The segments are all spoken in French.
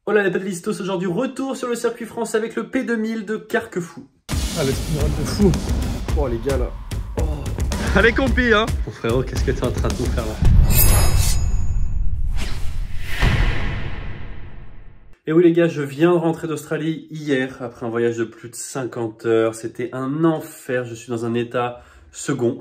Hola les Padlistos, aujourd'hui retour sur le circuit français avec le P2000 de Carquefou. Ah, le spinrun de fou. Oh les gars là. Oh. Allez compi hein. Mon frérot, qu'est-ce que t'es en train de nous faire là? Et oui les gars, je viens de rentrer d'Australie hier après un voyage de plus de 50 heures. C'était un enfer, je suis dans un état second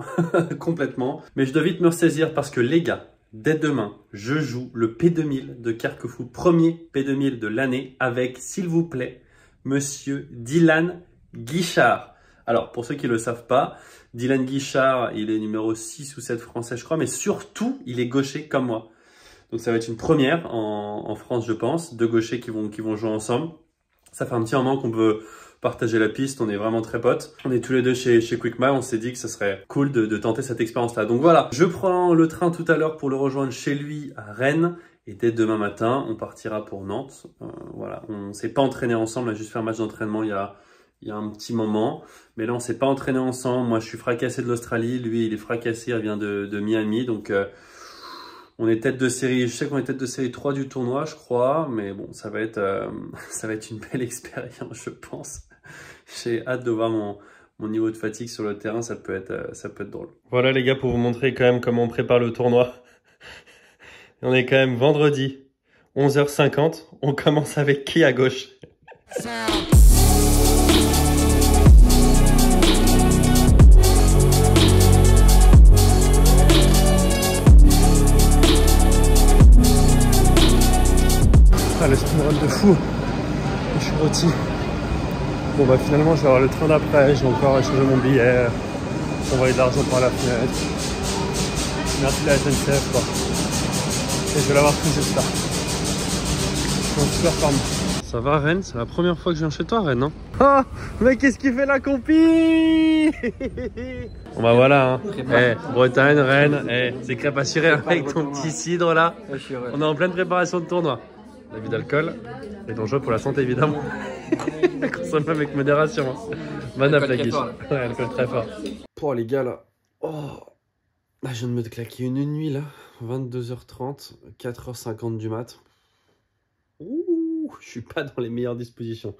complètement. Mais je dois vite me ressaisir parce que les gars, dès demain, je joue le P2000 de Carquefou, premier P2000 de l'année avec, s'il vous plaît, monsieur Dylan Guichard. Alors, pour ceux qui ne le savent pas, Dylan Guichard, il est numéro 6 ou 7 français, je crois, mais surtout, il est gaucher comme moi. Donc, ça va être une première en France, je pense, deux gauchers qui vont jouer ensemble. Ça fait un petit moment qu'on peut partager la piste, on est vraiment très potes. On est tous les deux chez Quickmile, on s'est dit que ça serait cool de tenter cette expérience-là. Donc voilà, je prends le train tout à l'heure pour le rejoindre chez lui à Rennes. Et dès demain matin, on partira pour Nantes. Voilà, on ne s'est pas entraîné ensemble, on a juste fait un match d'entraînement il y a un petit moment. Mais là, on ne s'est pas entraîné ensemble. Moi, je suis fracassé de l'Australie. Lui, il est fracassé, il vient de Miami. Donc, on est tête de série. Je sais qu'on est tête de série 3 du tournoi, je crois. Mais bon, ça va être une belle expérience, je pense. J'ai hâte de voir mon niveau de fatigue sur le terrain. Ça peut être drôle. Voilà, les gars, pour vous montrer quand même comment on prépare le tournoi. On est quand même vendredi, 11h50. On commence avec qui à gauche? Ah, le spinrun de fou. Je suis rôti. Bon bah finalement je vais avoir le train d'après, j'ai encore échangé mon billet, envoyé de l'argent par la fenêtre. Merci la SNCF quoi. Et je vais l'avoir pris j'espère. Je suis en super forme. Ça va Rennes? C'est la première fois que je viens chez toi Rennes, non? Oh, mais qu'est-ce qu'il fait la compi? Bon bah voilà, hein. Bretagne, Rennes, c'est crêpe assurée avec ton petit cidre là. On est en pleine préparation de tournoi. L'abus d'alcool est dangereux pour la santé évidemment. Consomme avec modération. Hein. Manap la guiche. Ouais, alcool très fort. Oh les gars là. Oh. Là, je viens de me claquer une nuit là. 22h30, 4h50 du mat. Ouh, je suis pas dans les meilleures dispositions.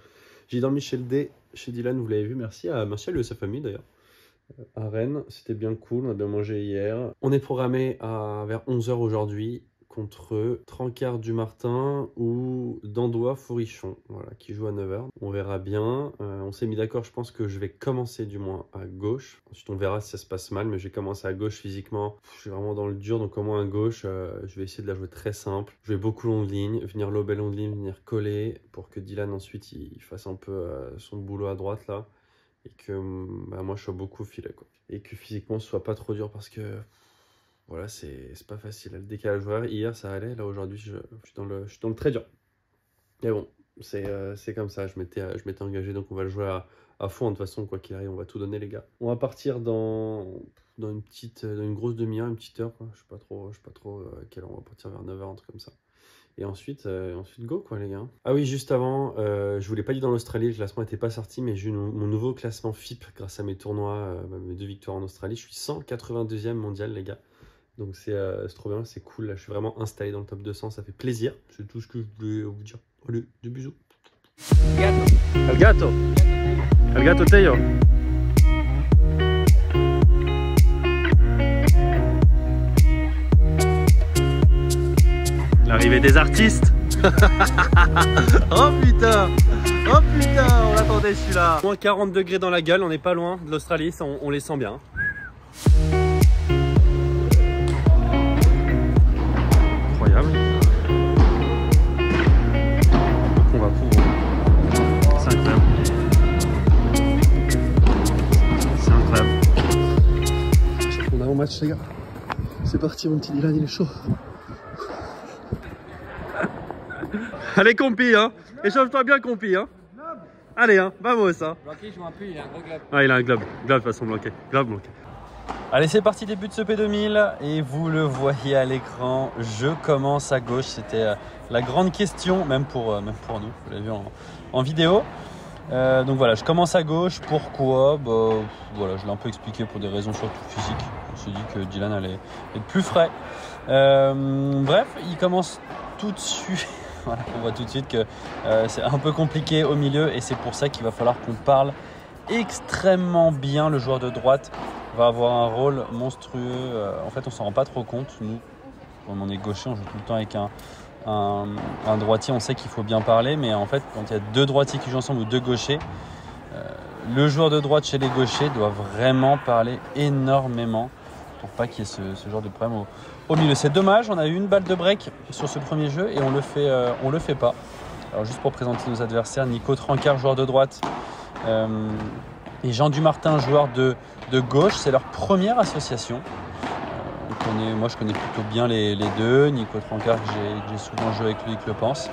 J'ai dormi chez le D, chez Dylan, vous l'avez vu. Merci à lui et sa famille d'ailleurs. À Rennes, c'était bien cool, on a bien mangé hier. On est programmé vers 11h aujourd'hui contre Trancard du Martin ou Dandois Fourrichon, voilà, qui joue à 9h. On verra bien. On s'est mis d'accord, je pense que je vais commencer du moins à gauche. Ensuite, on verra si ça se passe mal, mais je vais commencer à gauche physiquement. Je suis vraiment dans le dur, donc au moins à gauche, je vais essayer de la jouer très simple. Jouer beaucoup longue ligne, venir lober longue ligne, venir coller pour que Dylan ensuite il fasse un peu son boulot à droite là. Et que moi je sois beaucoup filet quoi. Et que physiquement ce soit pas trop dur parce que voilà, c'est pas facile. Le décalage horaire, hier ça allait, là aujourd'hui je suis dans le très dur. Mais bon, c'est comme ça, je m'étais engagé, donc on va le jouer à fond. De toute façon, quoi qu'il arrive, on va tout donner les gars. On va partir dans une grosse demi-heure, une petite heure, quoi. Je sais pas trop à quelle heure on va partir, vers 9h, un truc comme ça. Et ensuite go quoi les gars. Ah oui, juste avant, je vous l'ai pas dit dans l'Australie, le classement n'était pas sorti, mais j'ai eu mon nouveau classement FIP grâce à mes tournois, mes 2 victoires en Australie. Je suis 182e mondial les gars. Donc c'est trop bien, c'est cool, là je suis vraiment installé dans le top 200, ça fait plaisir. C'est tout ce que je voulais vous dire. Allez, des bisous. El gato Teo. L'arrivée des artistes. Oh putain, on l'attendait celui-là. Moins 40 degrés dans la gueule, on n'est pas loin de l'Australie, on les sent bien. Incroyable. Donc on va pour... C'est incroyable. C'est incroyable. On a un match les gars. C'est parti mon petit Dylan, il est chaud. Allez compi hein. Échauffe-toi bien compi hein. Allez hein, vamos hein. Bloqué, je m'appuie, il a un gros globe. Ah il a un globe de façon bloqué. Globe bloqué. Allez c'est parti, début de ce P2000 et vous le voyez à l'écran, je commence à gauche. C'était la grande question, même pour nous, vous l'avez vu en vidéo. Donc voilà, je commence à gauche. Pourquoi? Voilà, je l'ai un peu expliqué pour des raisons surtout physiques. On s'est dit que Dylan allait être plus frais. Bref, il commence tout de suite. Voilà, on voit tout de suite que c'est un peu compliqué au milieu et c'est pour ça qu'il va falloir qu'on parle extrêmement bien. Le joueur de droite va avoir un rôle monstrueux. En fait, on s'en rend pas trop compte. Nous, comme on est gaucher, on joue tout le temps avec un droitier. On sait qu'il faut bien parler, mais en fait, quand il y a deux droitiers qui jouent ensemble ou deux gauchers, le joueur de droite chez les gauchers doit vraiment parler énormément pour pas qu'il y ait ce genre de problème au milieu. C'est dommage, on a eu une balle de break sur ce premier jeu et on le fait pas. Alors juste pour présenter nos adversaires, Nico Trancard, joueur de droite, et Jean Dumartin, joueur de gauche. C'est leur première association. Moi je connais plutôt bien les deux. Nico Trancard, que j'ai souvent joué avec lui, que le pense.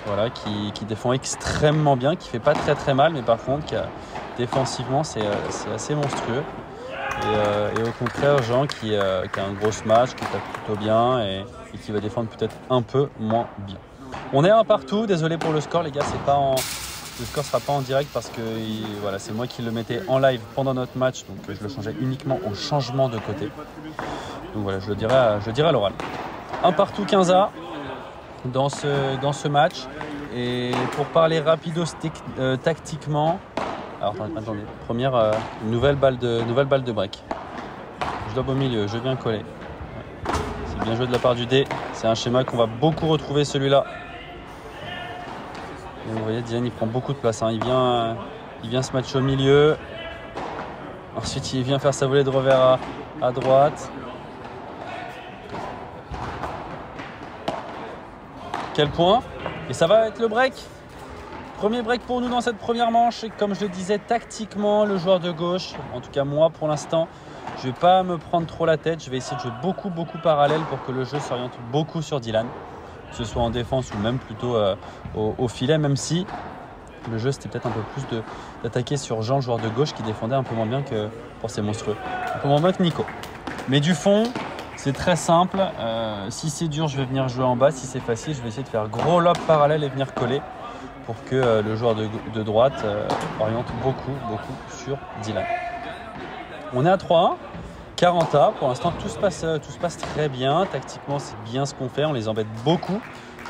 Voilà, qui défend extrêmement bien, qui fait pas très mal, mais par contre défensivement c'est assez monstrueux. Et au contraire, Jean qui a un gros match, qui tape plutôt bien et qui va défendre peut-être un peu moins bien. On est un partout, désolé pour le score les gars, le score ne sera pas en direct parce que voilà, c'est moi qui le mettais en live pendant notre match, donc je le changeais uniquement au changement de côté. Donc voilà, je le dirai à l'oral. Un partout 15A dans ce match. Et pour parler rapidos tactiquement, alors attendez, première nouvelle balle de break. Je dois au milieu, je viens coller. C'est bien joué de la part du D. C'est un schéma qu'on va beaucoup retrouver celui-là. Et vous voyez, Dylan il prend beaucoup de place. Hein. Il vient se matcher au milieu. Ensuite il vient faire sa volée de revers à droite. Quel point? Et ça va être le break. Premier break pour nous dans cette première manche. Et comme je le disais, tactiquement, le joueur de gauche, en tout cas moi pour l'instant, je ne vais pas me prendre trop la tête. Je vais essayer de jouer beaucoup parallèle pour que le jeu s'oriente beaucoup sur Dylan, que ce soit en défense ou même plutôt au filet, même si le jeu c'était peut-être un peu plus d'attaquer sur Jean, joueur de gauche, qui défendait un peu moins bien que pour ses monstrueux. Un peu moins bien que Nico. Mais du fond, c'est très simple. Si c'est dur, je vais venir jouer en bas. Si c'est facile, je vais essayer de faire gros lob parallèle et venir coller pour que le joueur de droite oriente beaucoup sur Dylan. On est à 3-1, 40A. Pour l'instant, tout se passe très bien. Tactiquement, c'est bien ce qu'on fait. On les embête beaucoup.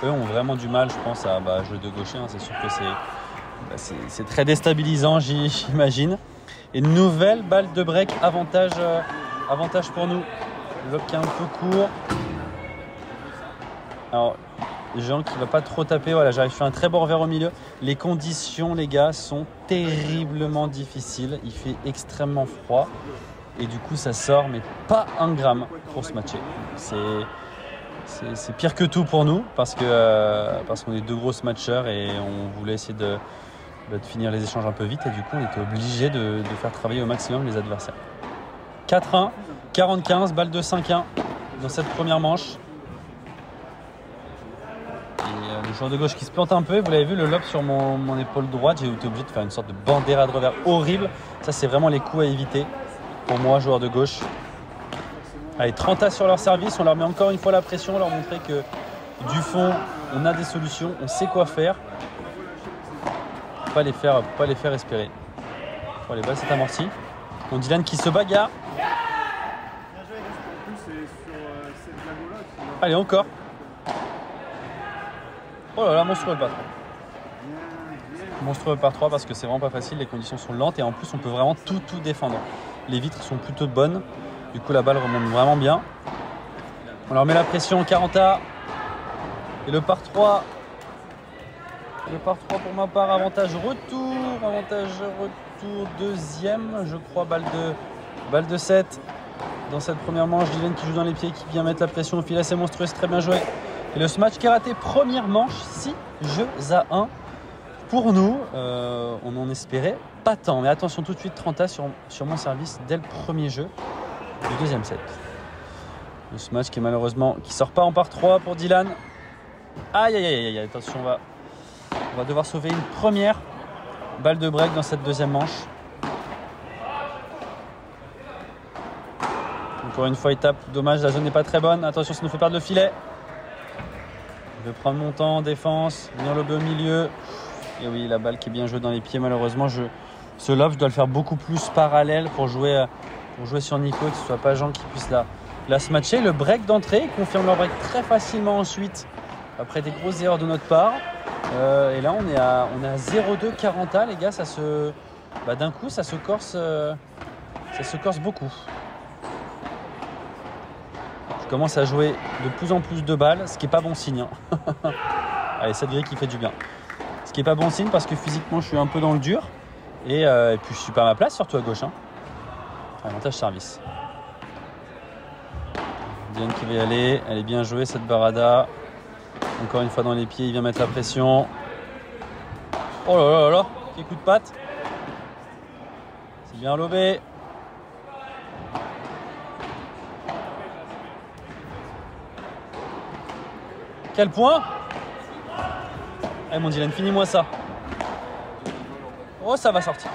Eux ont vraiment du mal, je pense, à jouer de gaucher. Hein. C'est sûr que c'est très déstabilisant, j'imagine. Et nouvelle balle de break, avantage pour nous. Le lob qui est un peu court. Alors, Jean qui ne va pas trop taper. Voilà, j'arrive, je fais un très bon revers au milieu. Les conditions, les gars, sont terriblement difficiles. Il fait extrêmement froid. Et du coup, ça sort, mais pas un gramme pour se matcher. C'est pire que tout pour nous parce qu'on est deux gros matcheurs et on voulait essayer de finir les échanges un peu vite. Et du coup, on était obligé de faire travailler au maximum les adversaires. 4-1, 40-15, balle de 5-1 dans cette première manche. Et le joueur de gauche qui se plante un peu. Vous l'avez vu, le lob sur mon épaule droite. J'ai été obligé de faire une sorte de bandera de revers horrible. Ça, c'est vraiment les coups à éviter pour moi, joueur de gauche. Allez, 30A sur leur service. On leur met encore une fois la pression. On leur montrer que du fond, on a des solutions. On sait quoi faire. Pas les faire espérer. Bon, les balles, c'est amorti. On Dylan qui se bagarre. Allez, encore. Oh là là, monstrueux par 3. Monstrueux par 3 parce que c'est vraiment pas facile. Les conditions sont lentes et en plus, on peut vraiment tout défendre. Les vitres sont plutôt bonnes. Du coup, la balle remonte vraiment bien. On leur met la pression, 40A. Et le par 3. Le par 3 pour ma part, avantage retour. Deuxième, je crois, balle de 7. Dans cette première manche, Dylan qui joue dans les pieds, qui vient mettre la pression au filet, c'est monstrueux, c'est très bien joué. Et le match qui a raté, première manche, 6 jeux à 1. Pour nous, on en espérait pas tant. Mais attention tout de suite, 30A sur mon service dès le premier jeu du deuxième set. Ce match qui malheureusement qui sort pas en par 3 pour Dylan. Aïe, attention, on va devoir sauver une première balle de break dans cette deuxième manche. Encore une fois, il tape. Dommage, la zone n'est pas très bonne. Attention, ça nous fait perdre le filet. Je vais prendre mon temps en défense, venir lober au milieu. Et oui, la balle qui est bien jouée dans les pieds. Malheureusement, ce lob, je dois le faire beaucoup plus parallèle pour jouer sur Nico, que ce soit pas Jean qui puisse la se matcher. Le break d'entrée, il confirme leur break très facilement ensuite après des grosses erreurs de notre part. Et là, on est à 0-2 40 les gars. Ça se, d'un coup, ça se corse beaucoup. Je commence à jouer de plus en plus de balles, ce qui n'est pas bon signe. Hein. Allez, cette grille qui fait du bien. Ce qui n'est pas bon signe parce que physiquement, je suis un peu dans le dur. Et puis, je suis pas à ma place, surtout à gauche. Hein. Avantage service. Dylan qui va y aller. Elle est bien jouée, cette Barada. Encore une fois dans les pieds, il vient mettre la pression. Oh là là là là, quel coup de patte. C'est bien lobé. Quel point? Allez mon Dylan, finis-moi ça. Oh, ça va sortir.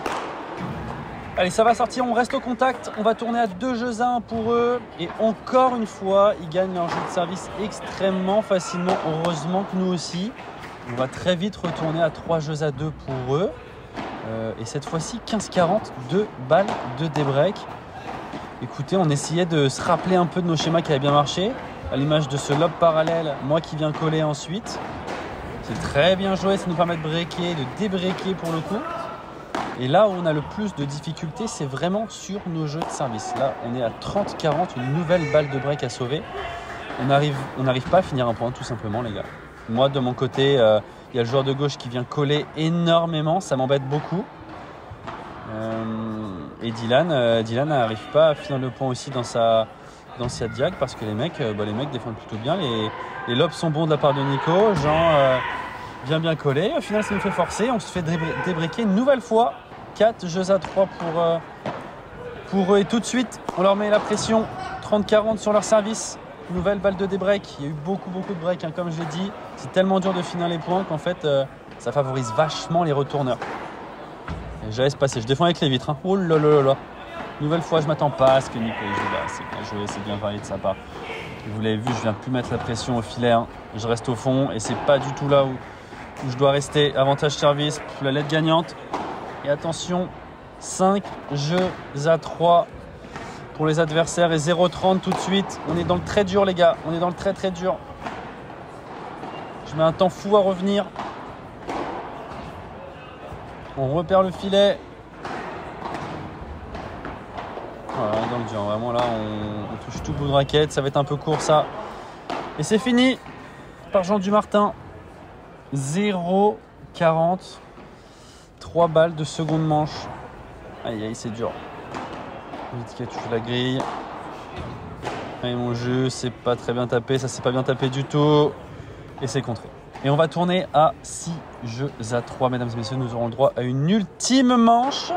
Allez, ça va sortir, on reste au contact. On va tourner à 2-1 pour eux. Et encore une fois, ils gagnent leur jeu de service extrêmement facilement. Heureusement que nous aussi. On va très vite retourner à 3-2 pour eux. Et cette fois-ci, 15-40, 2 balles de débreak. Écoutez, on essayait de se rappeler un peu de nos schémas qui avaient bien marché. À l'image de ce lob parallèle, moi qui viens coller ensuite. C'est très bien joué, ça nous permet de breaker, de débreaker pour le coup. Et là où on a le plus de difficultés, c'est vraiment sur nos jeux de service. Là, on est à 30-40, une nouvelle balle de break à sauver. On n'arrive pas à finir un point, tout simplement, les gars. Moi, de mon côté, il y a le joueur de gauche qui vient coller énormément. Ça m'embête beaucoup. Et Dylan n'arrive pas à finir le point aussi dans sa diag parce que les mecs défendent plutôt bien. Les lobes sont bons de la part de Nico. Jean vient bien coller. Au final, ça nous fait forcer. On se fait débreaker une nouvelle fois. 4 jeux à 3 pour eux. Et tout de suite, on leur met la pression. 30-40 sur leur service. Nouvelle balle de débreak. Il y a eu beaucoup de breaks, hein, comme je l'ai dit. C'est tellement dur de finir les points qu'en fait, ça favorise vachement les retourneurs. Et je laisse passer. Je défends avec les vitres. Hein. Oh là là là là. Nouvelle fois, je m'attends pas à ce que Nico joue là. C'est bien joué, c'est bien varié de sa part. Vous l'avez vu, je viens plus mettre la pression au filet. Hein. Je reste au fond et c'est pas du tout là où je dois rester. Avantage service, la lettre gagnante. Et attention, 5 jeux à 3 pour les adversaires et 0-30 tout de suite. On est dans le très dur, les gars. On est dans le très dur. Je mets un temps fou à revenir. On repère le filet. Voilà, dans le dur. Vraiment là, on touche tout bout de raquette. Ça va être un peu court, ça. Et c'est fini par Jean Dumartin. 0-40. 3 balles de seconde manche. Aïe, aïe, c'est dur. Vite qui a touché la grille. Et mon jeu, c'est pas très bien tapé. Ça, c'est pas bien tapé du tout. Et c'est contré. Et on va tourner à 6 jeux à 3, mesdames et messieurs. Nous aurons le droit à une ultime manche.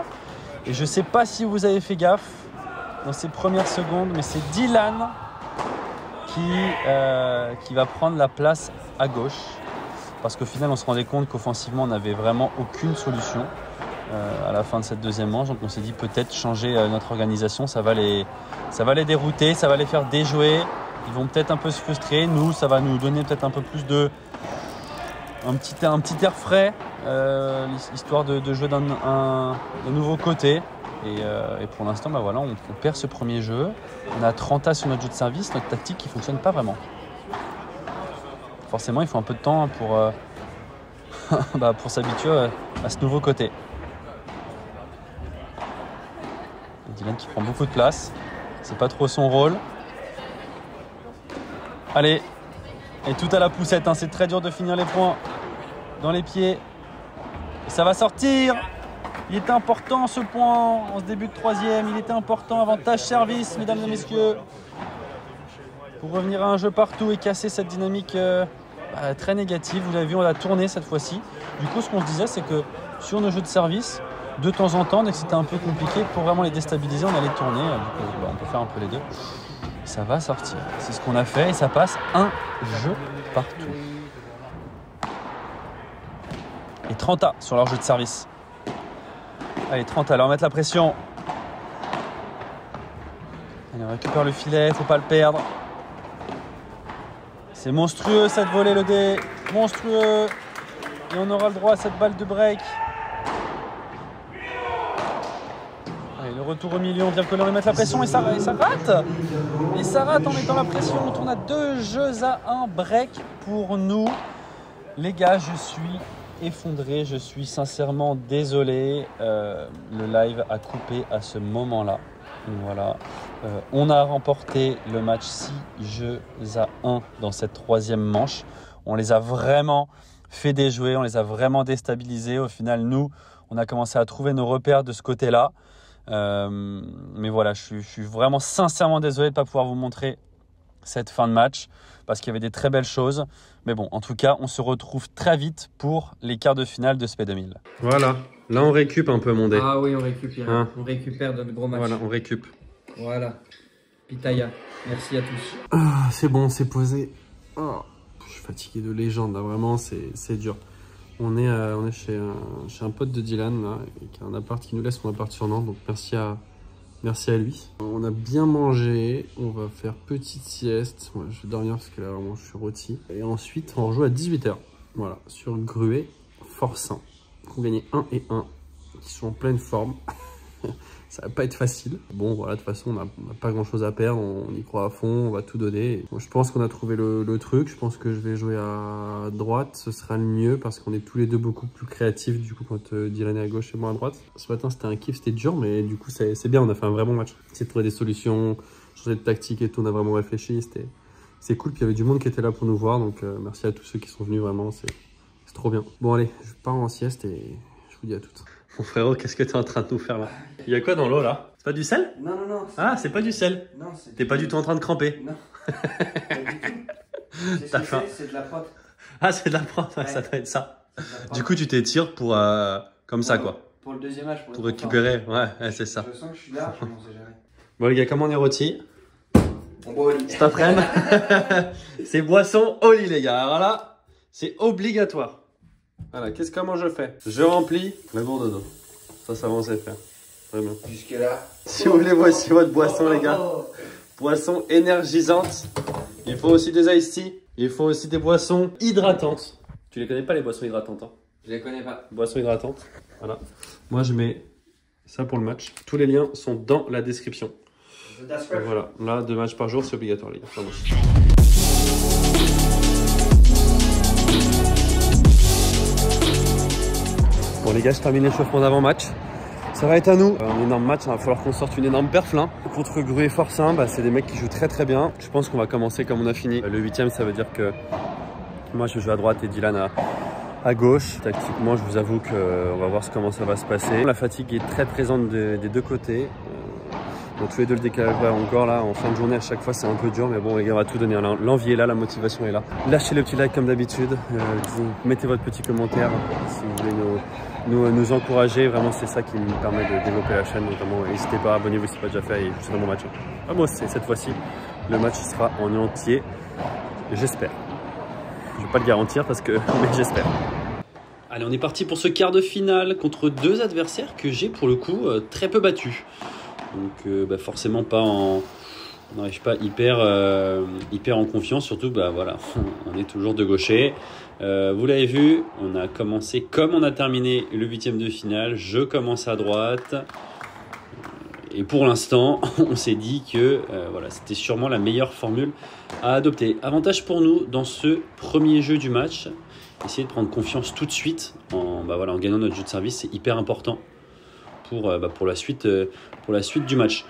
Et je sais pas si vous avez fait gaffe dans ces premières secondes, mais c'est Dylan qui va prendre la place à gauche. Parce qu'au final, on se rendait compte qu'offensivement, on n'avait vraiment aucune solution à la fin de cette deuxième manche. Donc on s'est dit peut-être changer notre organisation, ça va les dérouter, ça va les faire déjouer. Ils vont peut-être un peu se frustrer. Nous, ça va nous donner peut-être un peu plus un petit air frais, histoire de jouer d'un nouveau côté. Et pour l'instant, voilà, on perd ce premier jeu. On a 30 sur notre jeu de service, notre tactique qui ne fonctionne pas vraiment. Forcément, il faut un peu de temps pour s'habituer à ce nouveau côté. Dylan qui prend beaucoup de place. C'est pas trop son rôle. Allez, et tout à la poussette, hein. C'est très dur de finir les points dans les pieds. Et ça va sortir. Il était important ce point en ce début de troisième. Il était important. Avantage service, mesdames et messieurs. Pour revenir à un jeu partout et casser cette dynamique très négative. Vous l'avez vu, on a tourné cette fois-ci. Du coup, ce qu'on se disait, c'est que sur nos jeux de service, de temps en temps, dès que c'était un peu compliqué, pour vraiment les déstabiliser, on allait tourner. Donc, on peut faire un peu les deux. Ça va sortir. C'est ce qu'on a fait et ça passe un jeu partout. Et 30 sur leur jeu de service. Allez, 30 leur mettre la pression. Allez, on récupère le filet, faut pas le perdre. C'est monstrueux cette volée, le dé. Monstrueux. Et on aura le droit à cette balle de break. Allez, le retour au milieu, on vient coller, on va mettre la pression et ça rate. Et ça rate en mettant la pression. On tourne à 2 jeux à 1 break pour nous. Les gars, je suis effondré, je suis sincèrement désolé. Le live a coupé à ce moment-là. Voilà. On a remporté le match 6 jeux à 1 dans cette 3e manche. On les a vraiment fait déjouer, on les a vraiment déstabilisés. Au final, nous, on a commencé à trouver nos repères de ce côté-là. Mais voilà, je suis vraiment sincèrement désolé de ne pas pouvoir vous montrer cette fin de match parce qu'il y avait des très belles choses. Mais bon, en tout cas, on se retrouve très vite pour les quarts de finale de SP 2000. Voilà, là on récup un peu mon dé. Ah oui, on récupère. Hein. On récupère de gros matchs. Voilà, on récup. Voilà. Pitaya, merci à tous. Ah, c'est bon, c'est posé. Oh, je suis fatigué de légende, là, vraiment, c'est dur. On est chez un pote de Dylan, là, qui a un appart qui nous laisse son appart sur Nantes, donc merci à lui. On a bien mangé, on va faire petite sieste. Moi, je vais dormir parce que là, vraiment, je suis rôti. Et ensuite, on rejoue à 18 h. Voilà, sur Gruet, Forçant. On gagne 1 et 1, qui sont en pleine forme. Ça va pas être facile. Bon, voilà, de toute façon, on n'a pas grand chose à perdre. On y croit à fond, on va tout donner. Bon, je pense qu'on a trouvé le truc. Je pense que je vais jouer à droite. Ce sera le mieux parce qu'on est tous les deux beaucoup plus créatifs. Du coup, quand Dylan est à gauche et moi à droite. Ce matin, c'était un kiff, c'était dur, mais du coup, c'est bien. On a fait un vrai bon match. Essayer de trouver des solutions, changer de tactique et tout. On a vraiment réfléchi. C'est cool. Puis il y avait du monde qui était là pour nous voir. Donc, merci à tous ceux qui sont venus. Vraiment, c'est trop bien. Bon, allez, je pars en sieste et je vous dis à toutes. Mon frérot, qu'est-ce que tu es en train de nous faire là? Il y a quoi dans l'eau là? C'est pas du sel? Non, non, non. Ah, c'est pas du sel? Non, t'es pas du tout en train de cramper? Non. Pas du tout. T'as faim? C'est de la prot. Ah, c'est de la prod, ouais, ça doit être ça. Du coup, tu t'étires pour comme ça quoi? Pour le deuxième match. Pour récupérer, ouais, c'est ça. Je sens que je suis là, je m'en sais jamais. Bon les gars, comment on est rôti? On boit au lit. Cet après-midi, c'est boisson au lit les gars. Alors là, c'est obligatoire. Voilà, comment je fais? Je remplis la gourde d'eau. Ça va, on sait faire. Très bien. Jusque là. Si vous voulez, voici votre boisson, les gars. Boisson énergisante. Il faut aussi des iced tea. Il faut aussi des boissons hydratantes. Tu les connais pas, les boissons hydratantes, hein? Je les connais pas. Boissons hydratantes. Voilà. Moi, je mets ça pour le match. Tous les liens sont dans la description. Voilà. Là, 2 matchs par jour, c'est obligatoire, les gars. Vraiment. Bon les gars, je termine l'échauffement d'avant-match. Ça va être à nous. Un énorme match, il va falloir qu'on sorte une énorme perf là. Contre Gruet et Forçant, c'est des mecs qui jouent très très bien. Je pense qu'on va commencer comme on a fini. Le 8e, ça veut dire que moi je joue à droite et Dylan à gauche. Tactiquement, je vous avoue qu'on va voir comment ça va se passer. La fatigue est très présente des deux côtés. On a tous les deux le décalage encore là, en fin de journée à chaque fois c'est un peu dur, mais bon les gars, on va tout donner. L'envie est là, la motivation est là. Lâchez le petit like comme d'habitude, mettez votre petit commentaire si vous voulez nous encourager. Vraiment c'est ça qui me permet de développer la chaîne, notamment n'hésitez pas, abonnez-vous si ce n'est pas déjà fait et je vous souhaite un bon match. Ah, moi c'est cette fois-ci, le match sera en entier, j'espère. Je ne vais pas le garantir parce que, mais j'espère. Allez, on est parti pour ce quart de finale contre 2 adversaires que j'ai pour le coup très peu battus. Donc forcément pas on n'arrive pas hyper en confiance, surtout voilà, on est toujours de gaucher. Vous l'avez vu, on a commencé comme on a terminé le 8e de finale. Je commence à droite et pour l'instant on s'est dit que voilà, c'était sûrement la meilleure formule à adopter. Avantage pour nous dans ce premier jeu du match, essayer de prendre confiance tout de suite en gagnant notre jeu de service, c'est hyper important pour la suite du match.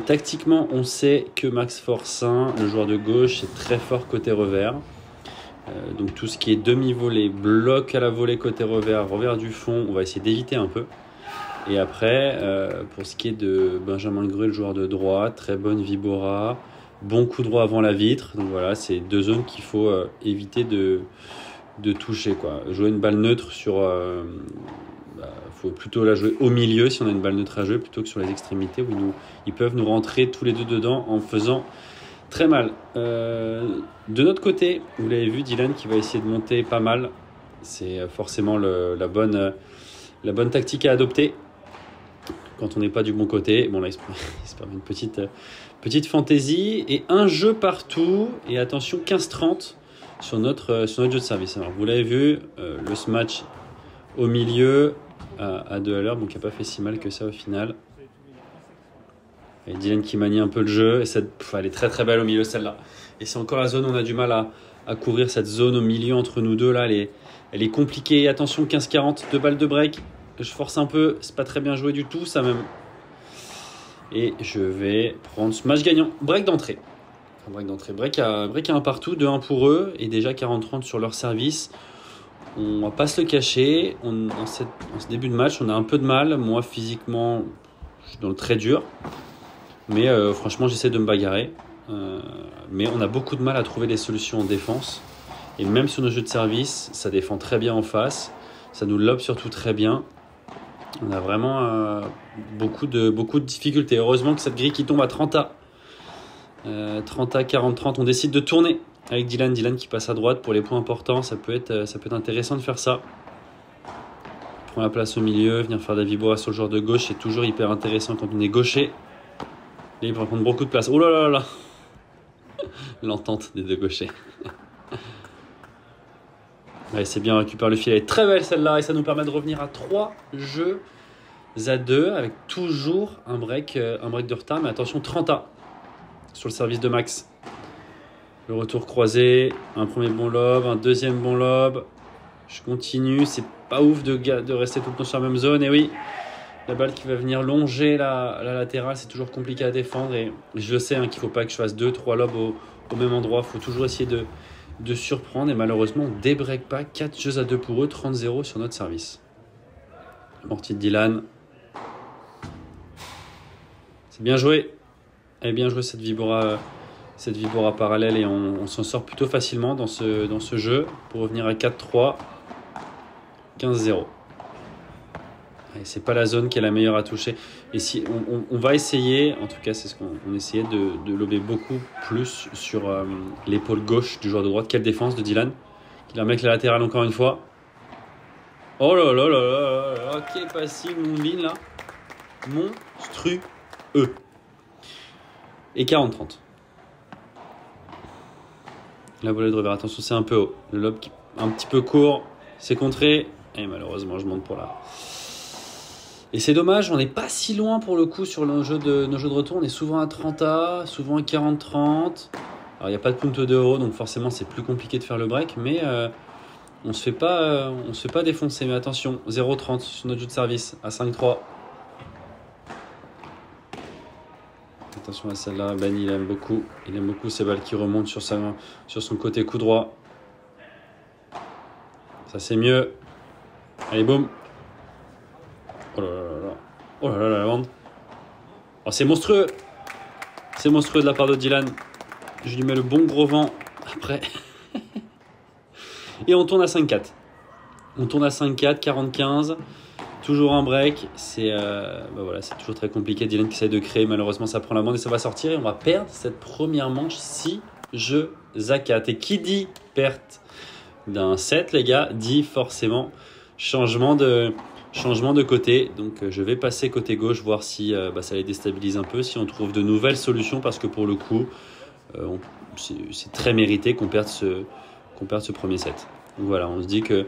Tactiquement, on sait que Max Forçant, le joueur de gauche, est très fort côté revers. Donc tout ce qui est demi-volée, bloc à la volée côté revers, revers du fond, on va essayer d'éviter un peu. Et après, pour ce qui est de Benjamin Gruet, le joueur de droite, très bonne vibora, bon coup droit avant la vitre. Donc voilà, c'est 2 zones qu'il faut éviter de toucher, quoi. Jouer une balle neutre sur... faut plutôt la jouer au milieu si on a une balle neutre à jouer plutôt que sur les extrémités où ils peuvent nous rentrer tous les deux dedans en faisant très mal. De notre côté, vous l'avez vu, Dylan qui va essayer de monter pas mal. C'est forcément la bonne tactique à adopter quand on n'est pas du bon côté. Bon là, il se permet une petite fantaisie et un jeu partout. Et attention, 15-30 sur notre jeu de service. Alors vous l'avez vu, le smash au milieu à 2 à l'heure, donc il n'a pas fait si mal que ça au final. Et Dylan qui manie un peu le jeu. Et elle est très très belle au milieu celle-là. Et c'est encore la zone où on a du mal à couvrir cette zone au milieu entre nous deux. Là, elle est compliquée. Attention, 15-40, 2 balles de break. Je force un peu. C'est pas très bien joué du tout, ça même. Et je vais prendre ce match gagnant. Break d'entrée. Break à un partout, 2-1 pour eux. Et déjà 40-30 sur leur service. On va pas se le cacher. En ce début de match, on a un peu de mal. Moi, physiquement, je suis dans le très dur. Mais franchement, j'essaie de me bagarrer. Mais on a beaucoup de mal à trouver des solutions en défense. Et même sur nos jeux de service, ça défend très bien en face. Ça nous lobe surtout très bien. On a vraiment beaucoup de difficultés. Heureusement que cette grille qui tombe à 30A. 30A, 40-30. On décide de tourner avec Dylan. Dylan qui passe à droite pour les points importants. Ça peut être intéressant de faire ça. Prendre la place au milieu, venir faire David Bora sur le joueur de gauche. C'est toujours hyper intéressant quand on est gaucher. Et il va prendre beaucoup de place. Oh là là là. L'entente des deux gauchers. Ouais, c'est bien, on récupère le fil. Elle est très belle celle-là et ça nous permet de revenir à 3 jeux à 2 avec toujours un break de retard. Mais attention, 30A sur le service de Max. Le retour croisé, un premier bon lob, un deuxième bon lob. Je continue, c'est pas ouf de rester tout le temps sur la même zone. Et oui, la balle qui va venir longer la latérale, c'est toujours compliqué à défendre. Et je sais qu'il ne faut pas que je fasse 2-3 lobes au même endroit. Il faut toujours essayer de surprendre. Et malheureusement, on ne débreak pas. 4 jeux à 2 pour eux, 30-0 sur notre service. Mortier de Dylan. C'est bien joué. Elle est bien jouée cette Vibora parallèle. Et on s'en sort plutôt facilement dans ce jeu. Pour revenir à 4-3. 15-0. C'est pas la zone qui est la meilleure à toucher. Et si on va essayer, en tout cas c'est ce qu'on essayait de lober beaucoup plus sur l'épaule gauche du joueur de droite. Quelle défense de Dylan, qui la met avec la latérale encore une fois. Oh là là là là là, quel passing ligne là, monstrueux. Et 40-30. La volée de revers, attention, c'est un peu haut. Le lob un petit peu court, c'est contré. Et malheureusement je monte pour là. Et c'est dommage, on n'est pas si loin pour le coup sur nos jeux de retour. On est souvent à 30A, souvent à 40-30. Alors il n'y a pas de punto de euro, donc forcément c'est plus compliqué de faire le break. Mais on se fait pas défoncer. Mais attention, 0-30 sur notre jeu de service à 5-3. Attention à celle-là, Ben il aime beaucoup. Il aime beaucoup ces balles qui remontent sur son côté coup droit. Ça c'est mieux. Allez, boum. Oh là là là. Oh là là la bande. Oh, c'est monstrueux. C'est monstrueux de la part de Dylan. Je lui mets le bon gros vent après. Et on tourne à 5-4. On tourne à 5-4, 40-15. Toujours un break. C'est voilà, c'est toujours très compliqué. Dylan qui essaie de créer. Malheureusement, ça prend la bande et ça va sortir. Et on va perdre cette première manche 6 jeux à 4. Et qui dit perte d'un set, les gars, dit forcément changement de côté. Donc je vais passer côté gauche, voir si ça les déstabilise un peu, si on trouve de nouvelles solutions, parce que pour le coup c'est très mérité qu'on perde ce premier set. Donc voilà, on se dit que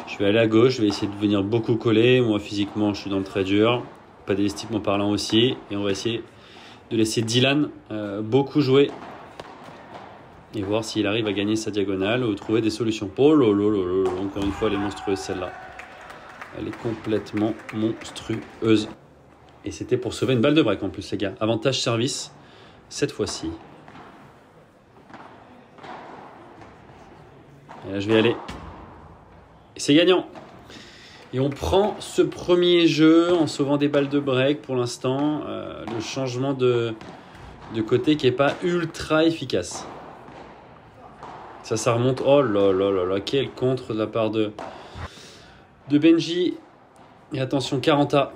je vais aller à gauche, je vais essayer de venir beaucoup coller. Moi physiquement je suis dans le très dur, pas d'élistiquement parlant aussi, et on va essayer de laisser Dylan beaucoup jouer et voir s'il arrive à gagner sa diagonale ou trouver des solutions. Oh lolo, encore une fois elle est monstrueuse celle-là. Elle est complètement monstrueuse. Et c'était pour sauver une balle de break en plus, les gars. Avantage service, cette fois-ci. Et là, je vais aller. Et c'est gagnant. Et on prend ce premier jeu en sauvant des balles de break pour l'instant. Le changement de côté qui n'est pas ultra efficace. Ça remonte. Oh là là là là. Quel contre de la part de Benji. Et attention, 40A.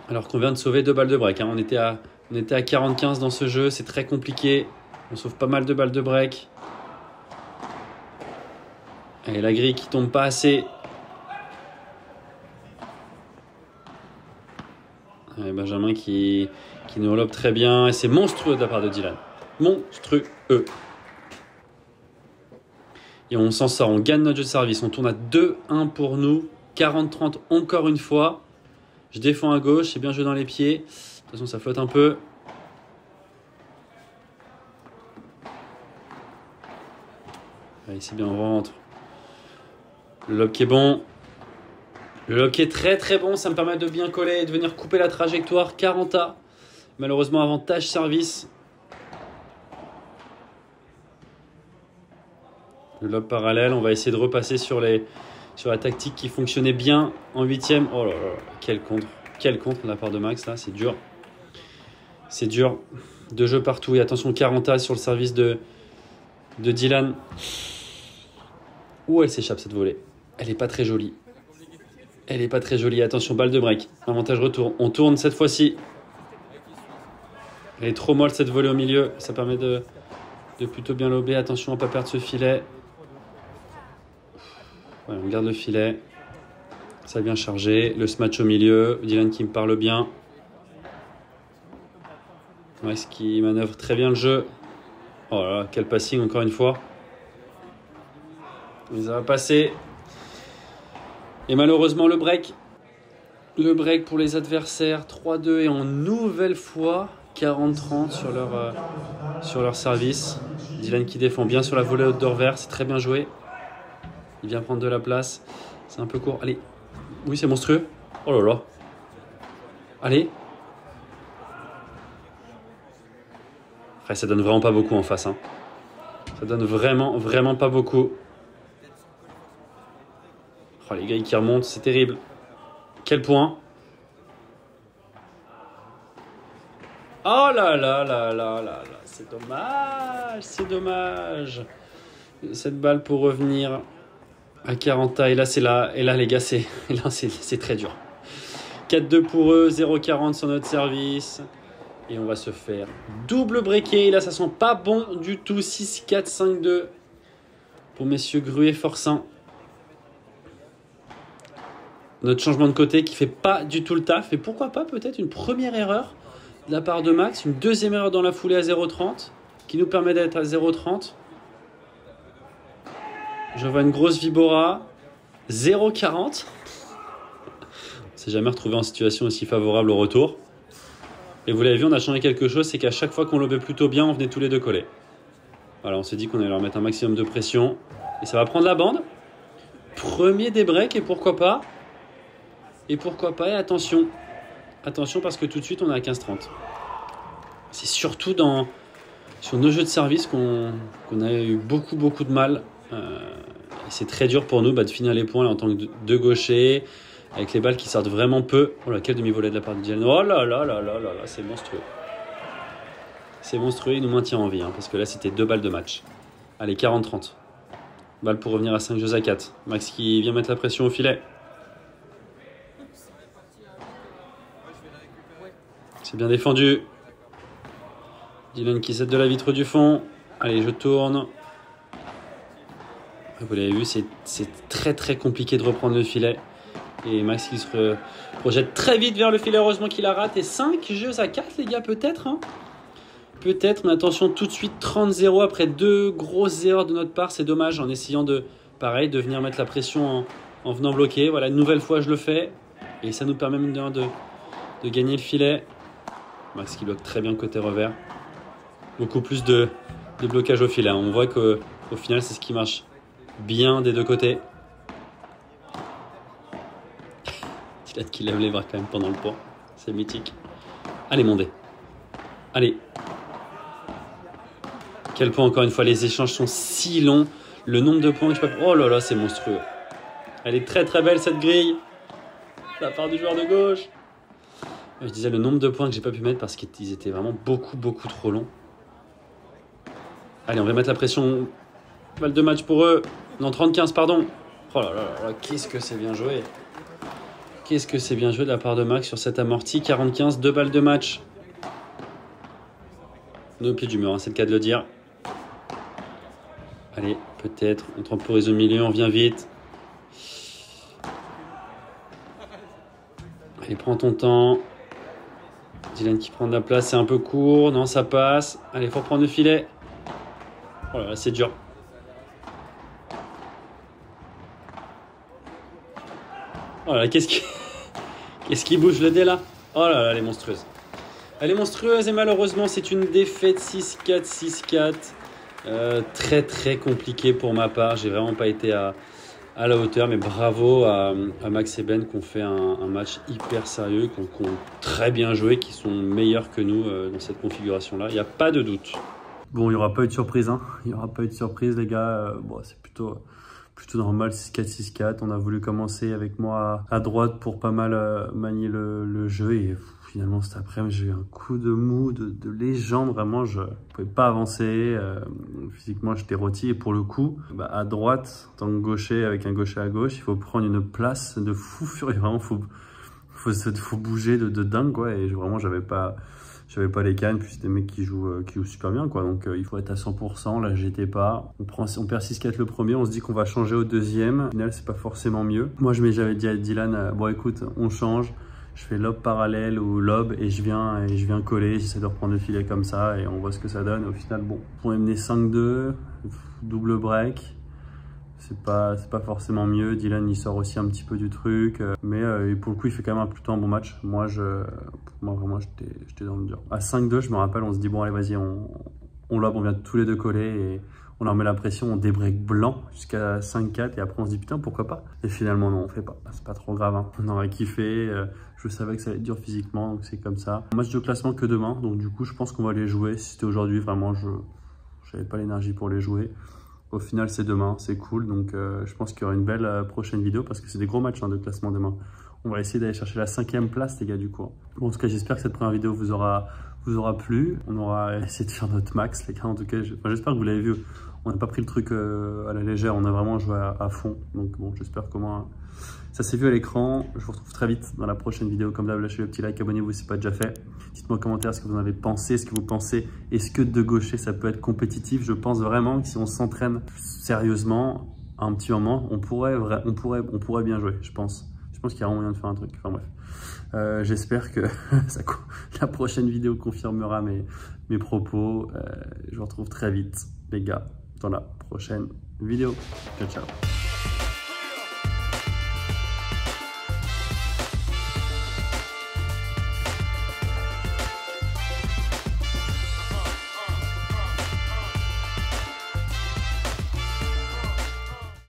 Alors qu'on vient de sauver 2 balles de break. On était à 40-15 dans ce jeu. C'est très compliqué. On sauve pas mal de balles de break. Et la grille qui tombe pas assez. Et Benjamin qui nous relobe très bien. Et c'est monstrueux de la part de Dylan. Monstrueux. Et on s'en sort, on gagne notre jeu de service. On tourne à 2-1 pour nous. 40-30 encore une fois. Je défends à gauche, c'est bien joué dans les pieds. Attention, ça flotte un peu. Allez, c'est bien, on rentre. Le lob qui est bon. Le lob qui est très très bon. Ça me permet de bien coller et de venir couper la trajectoire. 40A. Malheureusement, avantage service. Le lob parallèle. On va essayer de repasser sur la tactique qui fonctionnait bien en 8e. Oh là là, quel contre. Quel contre de la part de Max là. C'est dur. C'est dur. 2 jeux partout. Et attention, 40A sur le service de Dylan. Ouh, elle s'échappe cette volée. Elle n'est pas très jolie. Elle n'est pas très jolie. Attention, balle de break. Avantage retour. On tourne cette fois-ci. Elle est trop molle cette volée au milieu. Ça permet de plutôt bien lober. Attention à ne pas perdre ce filet. Ouais, on garde le filet. Ça vient charger. Le smash au milieu. Dylan qui me parle bien. Max qui manœuvre très bien le jeu. Oh là là, quel passing encore une fois. Mais ça va passer. Et malheureusement, le break. Le break pour les adversaires. 3-2 et en nouvelle fois 40-30 sur leur service. Dylan qui défend bien sur la volée haute d'Orvers. C'est très bien joué. Il vient prendre de la place. C'est un peu court. Allez. Oui, c'est monstrueux. Oh là là. Allez. Après, ça donne vraiment pas beaucoup en face. Hein. Ça donne vraiment, vraiment pas beaucoup. Oh, les gars qui remontent, c'est terrible. Quel point. Oh là là là là là là. C'est dommage. C'est dommage. Cette balle pour revenir à 40A. Et là, c'est là. Et là, les gars, c'est très dur. 4-2 pour eux. 0-40 sur notre service. Et on va se faire double breaké. Et là, ça sent pas bon du tout. 6-4, 5-2 pour messieurs Gru et Forçin. Notre changement de côté qui fait pas du tout le taf. Et pourquoi pas peut-être une première erreur de la part de Max. Une deuxième erreur dans la foulée à 0,30 qui nous permet d'être à 0,30. Je vois une grosse Vibora. 0,40. On s'est jamais retrouvé en situation aussi favorable au retour. Et vous l'avez vu, on a changé quelque chose. C'est qu'à chaque fois qu'on lobait plutôt bien, on venait tous les deux coller. Voilà, on s'est dit qu'on allait leur mettre un maximum de pression. Et ça va prendre la bande. Premier des breaks et pourquoi pas. Et pourquoi pas, et attention. Attention parce que tout de suite on est à 15-30. C'est surtout sur nos jeux de service qu'on a eu beaucoup de mal. Et c'est très dur pour nous de finir les points là, en tant que deux gauchers, avec les balles qui sortent vraiment peu. Oh là, quel demi-volée de la part de Dylan. Oh là là là là là là, c'est monstrueux. C'est monstrueux, il nous maintient en vie, hein, parce que là c'était 2 balles de match. Allez, 40-30. Balle pour revenir à 5 jeux à 4. Max qui vient mettre la pression au filet. C'est bien défendu. Dylan qui cède de la vitre du fond. Allez, je tourne. Vous l'avez vu, c'est très compliqué de reprendre le filet. Et Max qui se projette très vite vers le filet. Heureusement qu'il a raté. 5 jeux à 4, les gars, peut-être. Hein, peut-être, mais attention, tout de suite 30-0 après 2 grosses erreurs de notre part. C'est dommage en essayant de venir mettre la pression en venant bloquer. Voilà, une nouvelle fois, je le fais. Et ça nous permet de gagner le filet. Max qui bloque très bien côté revers. Beaucoup plus de blocage au filet. On voit qu'au final, c'est ce qui marche bien des deux côtés. Dylan qui lève les bras quand même pendant le point. C'est mythique. Allez, Mondé. Allez. Quel point, encore une fois. Les échanges sont si longs. Le nombre de points que je peux... Oh là là, c'est monstrueux. Elle est très belle, cette grille. La part du joueur de gauche. Je disais le nombre de points que j'ai pas pu mettre parce qu'ils étaient vraiment beaucoup trop longs. Allez, on va mettre la pression. Balle de match pour eux. Non, 30-15, pardon. Oh là là là, qu'est-ce que c'est bien joué. Qu'est-ce que c'est bien joué de la part de Max sur cette amortie. 40-15, 2 balles de match. On est au pied du mur, hein, c'est le cas de le dire. Allez, peut-être. On temporise au milieu, on vient vite. Allez, prends ton temps. Dylan qui prend de la place, c'est un peu court. Non, ça passe. Allez, il faut prendre le filet. Oh là là, c'est dur. Oh là là, qu'est-ce qui bouge le dé là? Oh là là, elle est monstrueuse. Elle est monstrueuse et malheureusement c'est une défaite 6-4, 6-4. Très très compliqué pour ma part. J'ai vraiment pas été à la hauteur, mais bravo à Max et Ben qui ont fait un match hyper sérieux, qui ont très bien joué, qui sont meilleurs que nous dans cette configuration-là. Il n'y a pas de doute. Bon, il n'y aura pas eu de surprise. Hein. Il n'y aura pas eu de surprise, les gars. Bon, c'est plutôt normal, 6-4, 6-4. On a voulu commencer avec moi à droite pour pas mal manier le jeu. Et finalement, cet après-midi, j'ai eu un coup de mou, de légende. Vraiment, je ne pouvais pas avancer. Physiquement, j'étais rôti. Et pour le coup, à droite, en tant que gaucher, avec un gaucher à gauche, il faut prendre une place de fou furieux. Vraiment, faut bouger de dingue, quoi. Et vraiment, j'avais pas les cannes, puis c'est des mecs qui jouent super bien, quoi. Donc il faut être à 100%. Là, j'étais pas. On perd 6-4 le premier, on se dit qu'on va changer au deuxième. Au final, c'est pas forcément mieux. Moi, j'avais dit à Dylan, bon, écoute, on change. Je fais lob parallèle ou lob et je viens coller. J'essaie de reprendre le filet comme ça et on voit ce que ça donne. Au final, bon, on est mené 5-2, double break. C'est pas forcément mieux. Dylan, il sort aussi un petit peu du truc. Mais pour le coup, il fait quand même plutôt un bon match. Moi, vraiment, j'étais dans le dur. À 5-2, je me rappelle, on se dit, bon, allez, vas-y, on lob, on vient tous les deux coller et on leur met la pression, on débreak blanc jusqu'à 5-4 et après on se dit, putain, pourquoi pas? Et finalement, non, on fait pas. C'est pas trop grave, hein. On aurait kiffé. Je savais que ça allait être dur physiquement, donc c'est comme ça. Match de classement que demain, donc du coup, je pense qu'on va les jouer. Si c'était aujourd'hui, vraiment, je n'avais pas l'énergie pour les jouer. Au final, c'est demain, c'est cool. Donc, je pense qu'il y aura une belle prochaine vidéo parce que c'est des gros matchs de classement demain. On va essayer d'aller chercher la 5e place, les gars, du coup. Bon, en tout cas, j'espère que cette première vidéo vous aura plu. On aura essayé de faire notre max, les gars. En tout cas, j'espère que vous l'avez vu. On n'a pas pris le truc à la légère. On a vraiment joué à fond. Donc, bon, j'espère qu'au moins ça s'est vu à l'écran. Je vous retrouve très vite dans la prochaine vidéo. Comme d'hab, lâchez le petit like, abonnez-vous si ce n'est pas déjà fait. Dites-moi en commentaire ce que vous en avez pensé, ce que vous pensez. Est-ce que de gaucher, ça peut être compétitif? Je pense vraiment que si on s'entraîne sérieusement, un petit moment, on pourrait bien jouer, je pense. Je pense qu'il y a vraiment moyen de faire un truc. Enfin bref. J'espère que la prochaine vidéo confirmera mes propos. Je vous retrouve très vite, les gars, dans la prochaine vidéo. Ciao, ciao.